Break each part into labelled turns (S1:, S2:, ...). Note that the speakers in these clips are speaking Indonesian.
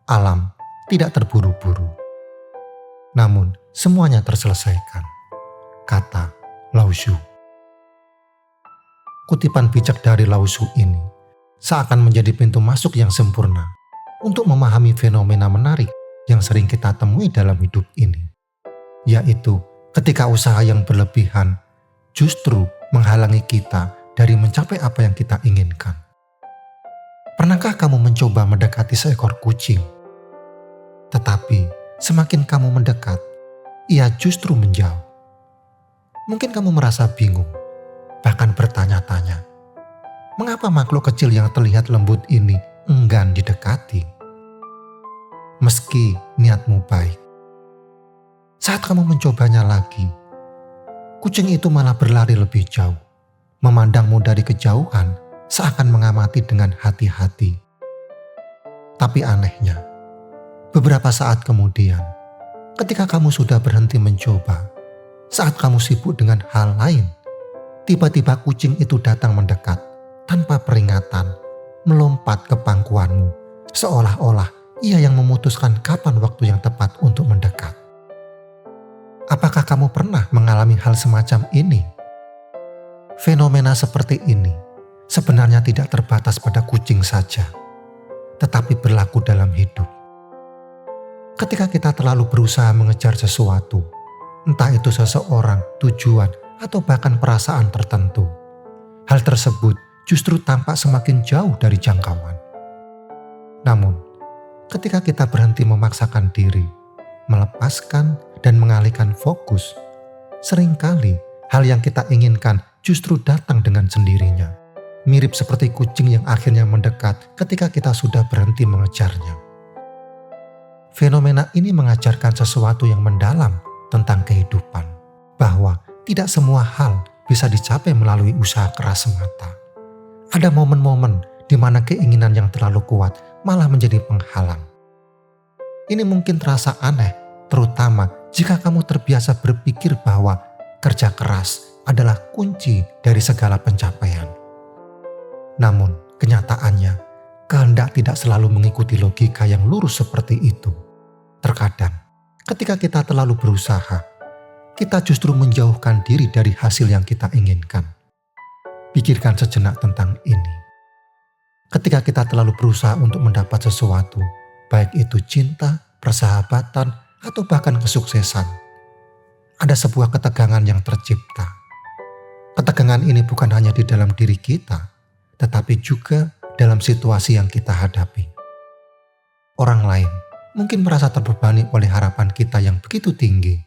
S1: alam tidak terburu-buru. Namun semuanya terselesaikan. Kata Lao Tzu. Kutipan bijak dari Lao Tzu ini seakan menjadi pintu masuk yang sempurna untuk memahami fenomena menarik yang sering kita temui dalam hidup ini, yaitu ketika usaha yang berlebihan justru menghalangi kita dari mencapai apa yang kita inginkan. Pernahkah kamu mencoba mendekati seekor kucing? Tetapi semakin kamu mendekat, ia justru menjauh. Mungkin kamu merasa bingung, bahkan bertanya-tanya, mengapa makhluk kecil yang terlihat lembut ini enggan didekati? Meski niatmu baik. Saat kamu mencobanya lagi, kucing itu malah berlari lebih jauh, memandangmu dari kejauhan seakan mengamati dengan hati-hati. Tapi anehnya, beberapa saat kemudian, ketika kamu sudah berhenti mencoba, saat kamu sibuk dengan hal lain, tiba-tiba kucing itu datang mendekat tanpa peringatan, melompat ke pangkuanmu, seolah-olah ia yang memutuskan kapan waktu yang tepat untuk mendekat. Apakah kamu pernah mengalami hal semacam ini? Fenomena seperti ini sebenarnya tidak terbatas pada kucing saja, tetapi berlaku dalam hidup. Ketika kita terlalu berusaha mengejar sesuatu, entah itu seseorang, tujuan, atau bahkan perasaan tertentu, hal tersebut justru tampak semakin jauh dari jangkauan. Namun, ketika kita berhenti memaksakan diri, melepaskan dan mengalihkan fokus, seringkali hal yang kita inginkan justru datang dengan sendirinya. Mirip seperti kucing yang akhirnya mendekat ketika kita sudah berhenti mengejarnya. Fenomena ini mengajarkan sesuatu yang mendalam tentang kehidupan, bahwa tidak semua hal bisa dicapai melalui usaha keras semata. Ada momen-momen di mana keinginan yang terlalu kuat malah menjadi penghalang. Ini mungkin terasa aneh, terutama jika kamu terbiasa berpikir bahwa kerja keras adalah kunci dari segala pencapaian. Namun, kenyataannya, kehendak tidak selalu mengikuti logika yang lurus seperti itu. Terkadang, ketika kita terlalu berusaha, kita justru menjauhkan diri dari hasil yang kita inginkan. Pikirkan sejenak tentang ini. Ketika kita terlalu berusaha untuk mendapat sesuatu, baik itu cinta, persahabatan, atau bahkan kesuksesan, ada sebuah ketegangan yang tercipta. Ketegangan ini bukan hanya di dalam diri kita, tetapi juga dalam situasi yang kita hadapi. Orang lain mungkin merasa terbebani oleh harapan kita yang begitu tinggi.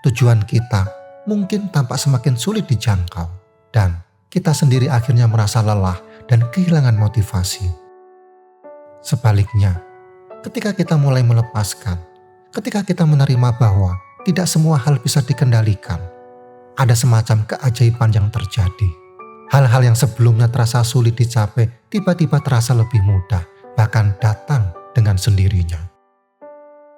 S1: Tujuan kita mungkin tampak semakin sulit dijangkau, dan kita sendiri akhirnya merasa lelah dan kehilangan motivasi. Sebaliknya, ketika kita mulai melepaskan, ketika kita menerima bahwa tidak semua hal bisa dikendalikan, ada semacam keajaiban yang terjadi. Hal-hal yang sebelumnya terasa sulit dicapai tiba-tiba terasa lebih mudah, bahkan datang dengan sendirinya.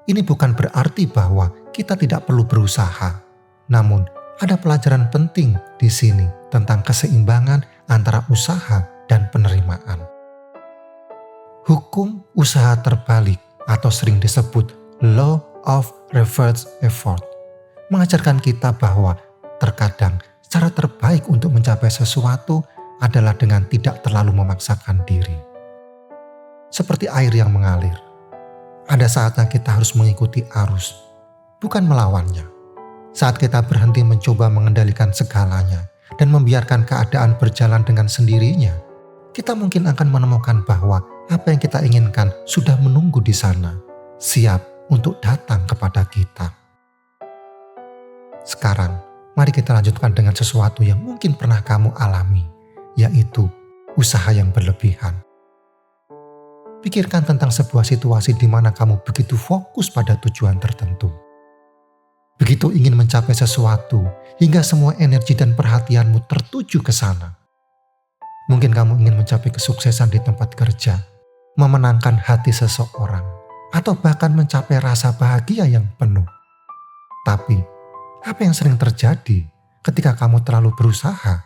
S1: Ini bukan berarti bahwa kita tidak perlu berusaha, namun ada pelajaran penting di sini tentang keseimbangan antara usaha dan penerimaan. Hukum usaha terbalik atau sering disebut Law of Reverse Effort mengajarkan kita bahwa terkadang cara terbaik untuk mencapai sesuatu adalah dengan tidak terlalu memaksakan diri. Seperti air yang mengalir, ada saatnya kita harus mengikuti arus, bukan melawannya. Saat kita berhenti mencoba mengendalikan segalanya dan membiarkan keadaan berjalan dengan sendirinya, kita mungkin akan menemukan bahwa apa yang kita inginkan sudah menunggu di sana, siap untuk datang kepada kita. Sekarang, mari kita lanjutkan dengan sesuatu yang mungkin pernah kamu alami, yaitu usaha yang berlebihan. Pikirkan tentang sebuah situasi di mana kamu begitu fokus pada tujuan tertentu. Begitu ingin mencapai sesuatu, hingga semua energi dan perhatianmu tertuju ke sana. Mungkin kamu ingin mencapai kesuksesan di tempat kerja, memenangkan hati seseorang, atau bahkan mencapai rasa bahagia yang penuh. Tapi, apa yang sering terjadi ketika kamu terlalu berusaha?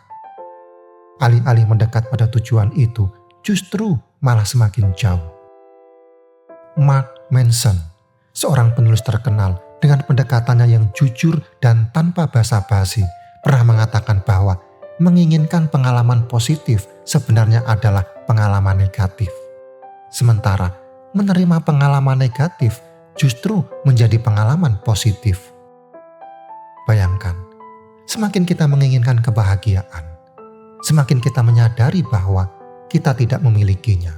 S1: Alih-alih mendekat pada tujuan itu, justru malah semakin jauh. Mark Manson, seorang penulis terkenal dengan pendekatannya yang jujur dan tanpa basa-basi, pernah mengatakan bahwa menginginkan pengalaman positif sebenarnya adalah pengalaman negatif. Sementara menerima pengalaman negatif justru menjadi pengalaman positif. Bayangkan, semakin kita menginginkan kebahagiaan, semakin kita menyadari bahwa kita tidak memilikinya.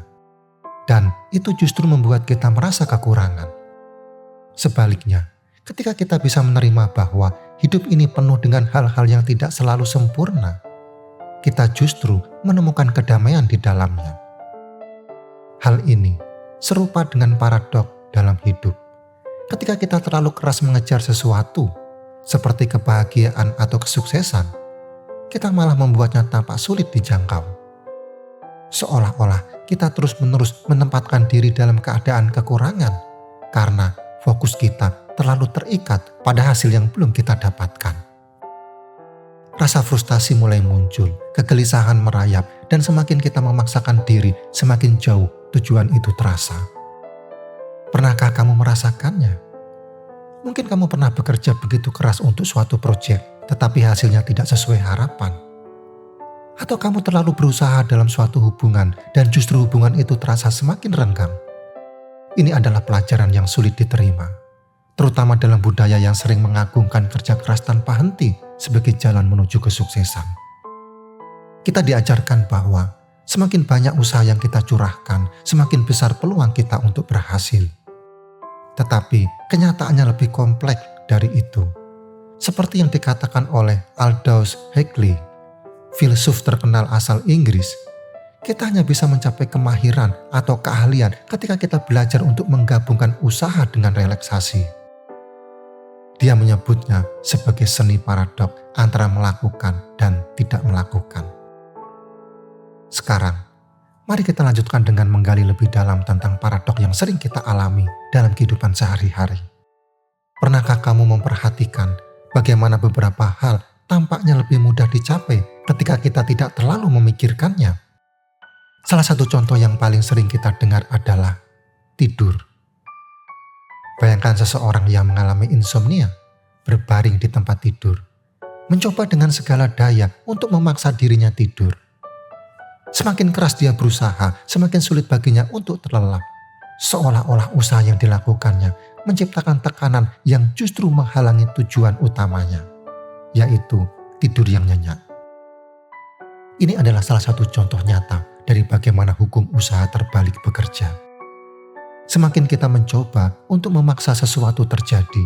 S1: Dan itu justru membuat kita merasa kekurangan. Sebaliknya, ketika kita bisa menerima bahwa hidup ini penuh dengan hal-hal yang tidak selalu sempurna, kita justru menemukan kedamaian di dalamnya. Hal ini serupa dengan paradok dalam hidup. Ketika kita terlalu keras mengejar sesuatu, seperti kebahagiaan atau kesuksesan, kita malah membuatnya tampak sulit dijangkau. Seolah-olah kita terus-menerus menempatkan diri dalam keadaan kekurangan karena fokus kita terlalu terikat pada hasil yang belum kita dapatkan. Rasa frustasi mulai muncul, kegelisahan merayap, dan semakin kita memaksakan diri, semakin jauh tujuan itu terasa. Pernahkah kamu merasakannya? Mungkin kamu pernah bekerja begitu keras untuk suatu proyek, tetapi hasilnya tidak sesuai harapan. Atau kamu terlalu berusaha dalam suatu hubungan dan justru hubungan itu terasa semakin renggang. Ini adalah pelajaran yang sulit diterima, terutama dalam budaya yang sering mengagungkan kerja keras tanpa henti sebagai jalan menuju kesuksesan. Kita diajarkan bahwa semakin banyak usaha yang kita curahkan, semakin besar peluang kita untuk berhasil. Tetapi kenyataannya lebih kompleks dari itu. Seperti yang dikatakan oleh Aldous Huxley, filsuf terkenal asal Inggris, kita hanya bisa mencapai kemahiran atau keahlian ketika kita belajar untuk menggabungkan usaha dengan relaksasi. Dia menyebutnya sebagai seni paradok antara melakukan dan tidak melakukan. Sekarang, mari kita lanjutkan dengan menggali lebih dalam tentang paradok yang sering kita alami dalam kehidupan sehari-hari. Pernahkah kamu memperhatikan bagaimana beberapa hal tampaknya lebih mudah dicapai ketika kita tidak terlalu memikirkannya? Salah satu contoh yang paling sering kita dengar adalah tidur. Bayangkan seseorang yang mengalami insomnia, berbaring di tempat tidur, mencoba dengan segala daya untuk memaksa dirinya tidur. Semakin keras dia berusaha, semakin sulit baginya untuk terlelap. Seolah-olah usaha yang dilakukannya menciptakan tekanan yang justru menghalangi tujuan utamanya, yaitu tidur yang nyenyak. Ini adalah salah satu contoh nyata dari bagaimana hukum usaha terbalik bekerja. Semakin kita mencoba untuk memaksa sesuatu terjadi,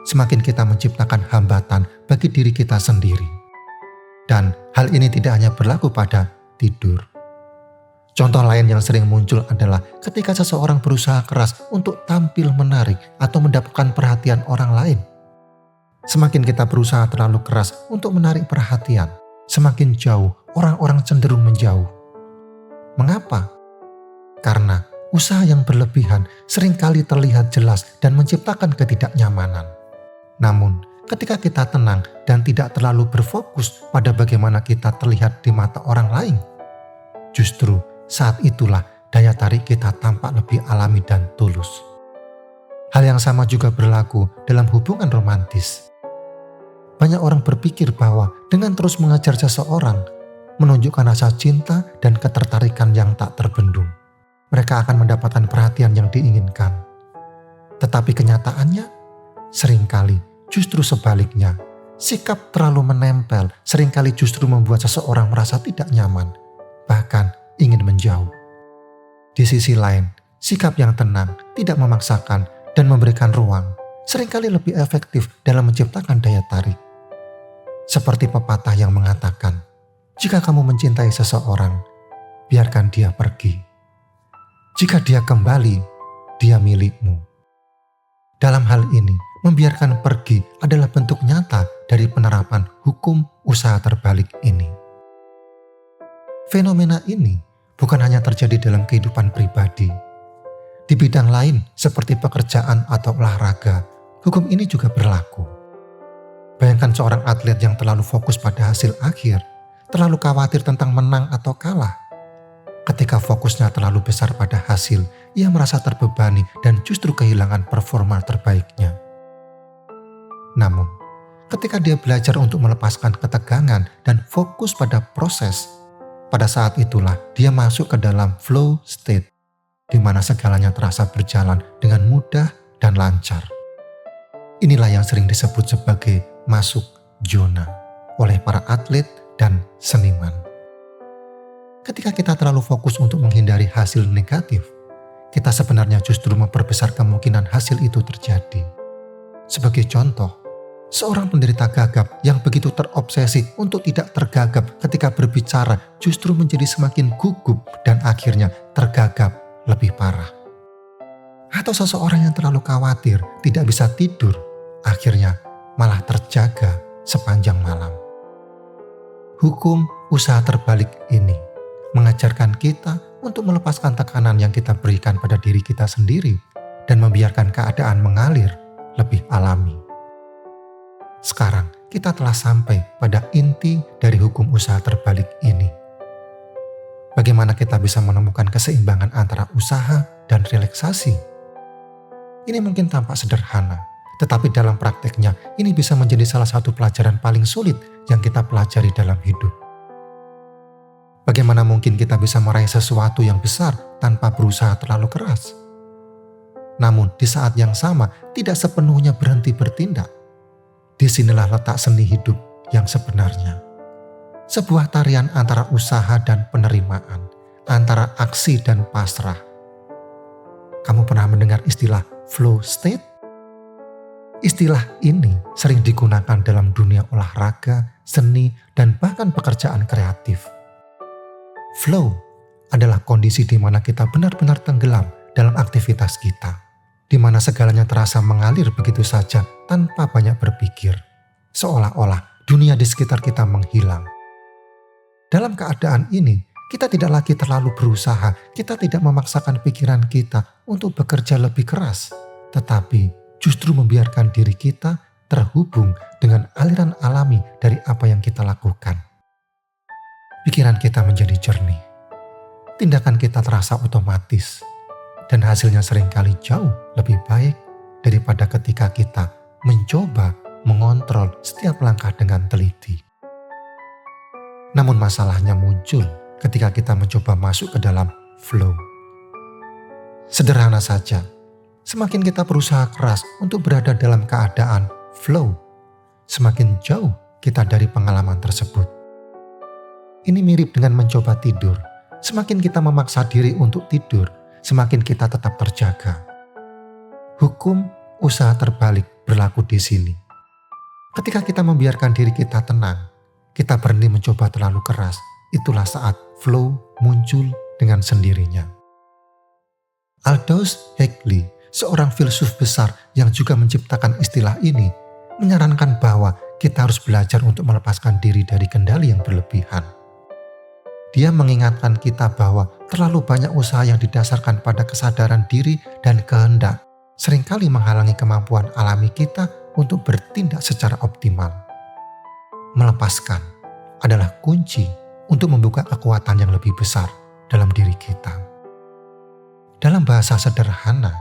S1: semakin kita menciptakan hambatan bagi diri kita sendiri. Dan hal ini tidak hanya berlaku pada tidur. Contoh lain yang sering muncul adalah ketika seseorang berusaha keras untuk tampil menarik atau mendapatkan perhatian orang lain. Semakin kita berusaha terlalu keras untuk menarik perhatian, semakin jauh orang-orang cenderung menjauh. Mengapa? Karena usaha yang berlebihan seringkali terlihat jelas dan menciptakan ketidaknyamanan. Namun, ketika kita tenang dan tidak terlalu berfokus pada bagaimana kita terlihat di mata orang lain, justru saat itulah daya tarik kita tampak lebih alami dan tulus. Hal yang sama juga berlaku dalam hubungan romantis. Banyak orang berpikir bahwa dengan terus mengejar seseorang, menunjukkan rasa cinta dan ketertarikan yang tak terbendung, mereka akan mendapatkan perhatian yang diinginkan. Tetapi kenyataannya, seringkali justru sebaliknya. Sikap terlalu menempel seringkali justru membuat seseorang merasa tidak nyaman, bahkan ingin menjauh. Di sisi lain, sikap yang tenang, tidak memaksakan, dan memberikan ruang seringkali lebih efektif dalam menciptakan daya tarik. Seperti pepatah yang mengatakan, jika kamu mencintai seseorang, biarkan dia pergi. Jika dia kembali, dia milikmu. Dalam hal ini, membiarkan pergi adalah bentuk nyata dari penerapan hukum usaha terbalik ini. Fenomena ini bukan hanya terjadi dalam kehidupan pribadi. Di bidang lain seperti pekerjaan atau olahraga, hukum ini juga berlaku. Bayangkan seorang atlet yang terlalu fokus pada hasil akhir, terlalu khawatir tentang menang atau kalah. Ketika fokusnya terlalu besar pada hasil, ia merasa terbebani dan justru kehilangan performa terbaiknya. Namun, ketika dia belajar untuk melepaskan ketegangan dan fokus pada proses, pada saat itulah dia masuk ke dalam flow state, di mana segalanya terasa berjalan dengan mudah dan lancar. Inilah yang sering disebut sebagai masuk zona oleh para atlet dan seniman. Ketika kita terlalu fokus untuk menghindari hasil negatif, kita sebenarnya justru memperbesar kemungkinan hasil itu terjadi. Sebagai contoh, seorang penderita gagap yang begitu terobsesi untuk tidak tergagap ketika berbicara justru menjadi semakin gugup dan akhirnya tergagap lebih parah. Atau seseorang yang terlalu khawatir tidak bisa tidur, akhirnya malah terjaga sepanjang malam. Hukum usaha terbalik ini mengajarkan kita untuk melepaskan tekanan yang kita berikan pada diri kita sendiri dan membiarkan keadaan mengalir lebih alami. Sekarang kita telah sampai pada inti dari hukum usaha terbalik ini. Bagaimana kita bisa menemukan keseimbangan antara usaha dan relaksasi? Ini mungkin tampak sederhana, tetapi dalam prakteknya ini bisa menjadi salah satu pelajaran paling sulit yang kita pelajari dalam hidup. Bagaimana mungkin kita bisa meraih sesuatu yang besar tanpa berusaha terlalu keras? Namun di saat yang sama tidak sepenuhnya berhenti bertindak. Disinilah letak seni hidup yang sebenarnya. Sebuah tarian antara usaha dan penerimaan, antara aksi dan pasrah. Kamu pernah mendengar istilah flow state? Istilah ini sering digunakan dalam dunia olahraga, seni, dan bahkan pekerjaan kreatif. Flow adalah kondisi di mana kita benar-benar tenggelam dalam aktivitas kita, di mana segalanya terasa mengalir begitu saja tanpa banyak berpikir, seolah-olah dunia di sekitar kita menghilang. Dalam keadaan ini, kita tidak lagi terlalu berusaha, kita tidak memaksakan pikiran kita untuk bekerja lebih keras, tetapi justru membiarkan diri kita terhubung dengan aliran alami dari apa yang kita lakukan. Pikiran kita menjadi jernih, tindakan kita terasa otomatis, dan hasilnya seringkali jauh lebih baik daripada ketika kita mencoba mengontrol setiap langkah dengan teliti. Namun masalahnya muncul ketika kita mencoba masuk ke dalam flow. Sederhana saja, semakin kita berusaha keras untuk berada dalam keadaan flow, semakin jauh kita dari pengalaman tersebut. Ini mirip dengan mencoba tidur. Semakin kita memaksa diri untuk tidur, semakin kita tetap terjaga. Hukum usaha terbalik berlaku di sini. Ketika kita membiarkan diri kita tenang, kita berhenti mencoba terlalu keras, itulah saat flow muncul dengan sendirinya. Aldous Huxley, seorang filsuf besar yang juga menciptakan istilah ini, menyarankan bahwa kita harus belajar untuk melepaskan diri dari kendali yang berlebihan. Dia mengingatkan kita bahwa terlalu banyak usaha yang didasarkan pada kesadaran diri dan kehendak seringkali menghalangi kemampuan alami kita untuk bertindak secara optimal. Melepaskan adalah kunci untuk membuka kekuatan yang lebih besar dalam diri kita. Dalam bahasa sederhana,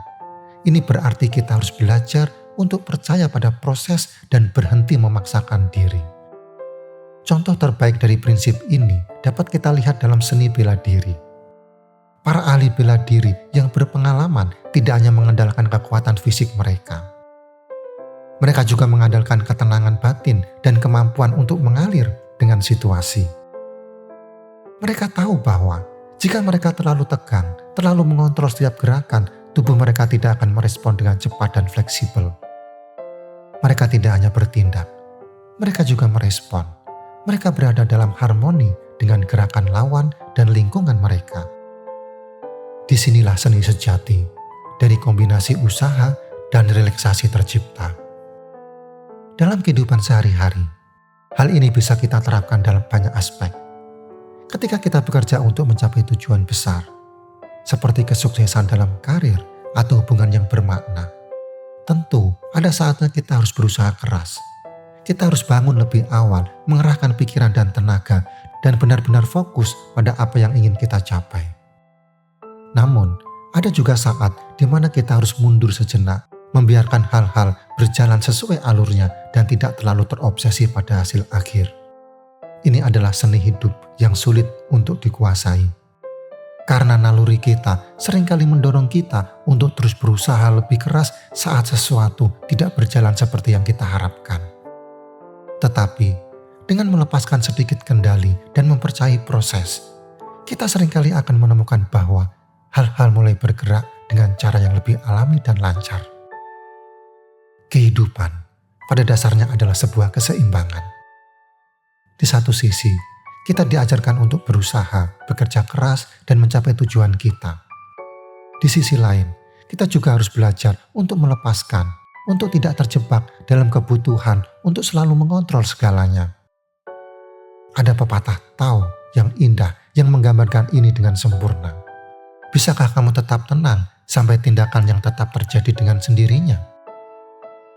S1: ini berarti kita harus belajar untuk percaya pada proses dan berhenti memaksakan diri. Contoh terbaik dari prinsip ini dapat kita lihat dalam seni bela diri. Para ahli bela diri yang berpengalaman tidak hanya mengandalkan kekuatan fisik mereka. Mereka juga mengandalkan ketenangan batin dan kemampuan untuk mengalir dengan situasi. Mereka tahu bahwa jika mereka terlalu tegang, terlalu mengontrol setiap gerakan, tubuh mereka tidak akan merespon dengan cepat dan fleksibel. Mereka tidak hanya bertindak, mereka juga merespon. Mereka berada dalam harmoni dengan gerakan lawan dan lingkungan mereka. Disinilah seni sejati dari kombinasi usaha dan relaksasi tercipta. Dalam kehidupan sehari-hari, hal ini bisa kita terapkan dalam banyak aspek. Ketika kita bekerja untuk mencapai tujuan besar, seperti kesuksesan dalam karir atau hubungan yang bermakna, tentu ada saatnya kita harus berusaha keras. Kita harus bangun lebih awal, mengerahkan pikiran dan tenaga, dan benar-benar fokus pada apa yang ingin kita capai. Namun, ada juga saat di mana kita harus mundur sejenak, membiarkan hal-hal berjalan sesuai alurnya dan tidak terlalu terobsesi pada hasil akhir. Ini adalah seni hidup yang sulit untuk dikuasai. Karena naluri kita seringkali mendorong kita untuk terus berusaha lebih keras saat sesuatu tidak berjalan seperti yang kita harapkan. Tetapi, dengan melepaskan sedikit kendali dan mempercayai proses, kita seringkali akan menemukan bahwa hal-hal mulai bergerak dengan cara yang lebih alami dan lancar. Kehidupan pada dasarnya adalah sebuah keseimbangan. Di satu sisi, kita diajarkan untuk berusaha, bekerja keras, dan mencapai tujuan kita. Di sisi lain, kita juga harus belajar untuk melepaskan, untuk tidak terjebak dalam kebutuhan untuk selalu mengontrol segalanya. Ada pepatah Tao yang indah yang menggambarkan ini dengan sempurna. Bisakah kamu tetap tenang sampai tindakan yang tetap terjadi dengan sendirinya?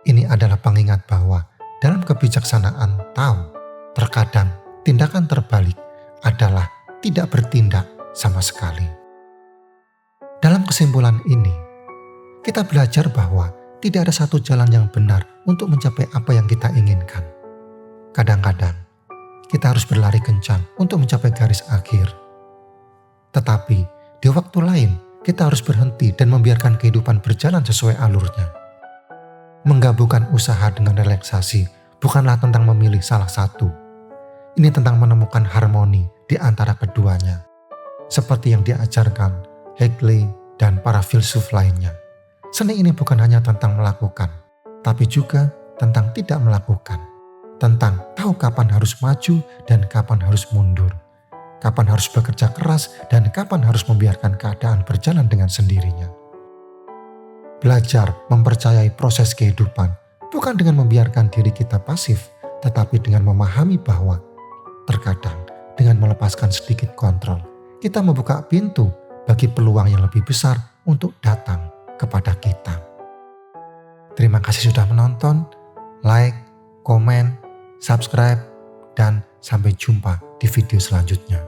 S1: Ini adalah pengingat bahwa dalam kebijaksanaan Tao, terkadang tindakan terbalik adalah tidak bertindak sama sekali. Dalam kesimpulan ini, kita belajar bahwa tidak ada satu jalan yang benar untuk mencapai apa yang kita inginkan. Kadang-kadang, kita harus berlari kencang untuk mencapai garis akhir. Tetapi, di waktu lain, kita harus berhenti dan membiarkan kehidupan berjalan sesuai alurnya. Menggabungkan usaha dengan relaksasi bukanlah tentang memilih salah satu. Ini tentang menemukan harmoni di antara keduanya. Seperti yang diajarkan Hegel dan para filsuf lainnya. Seni ini bukan hanya tentang melakukan, tapi juga tentang tidak melakukan. Tentang tahu kapan harus maju dan kapan harus mundur. Kapan harus bekerja keras dan kapan harus membiarkan keadaan berjalan dengan sendirinya. Belajar mempercayai proses kehidupan bukan dengan membiarkan diri kita pasif, tetapi dengan memahami bahwa terkadang dengan melepaskan sedikit kontrol, kita membuka pintu bagi peluang yang lebih besar untuk datang kepada kita. Terima kasih sudah menonton, like, komen, subscribe, dan sampai jumpa di video selanjutnya.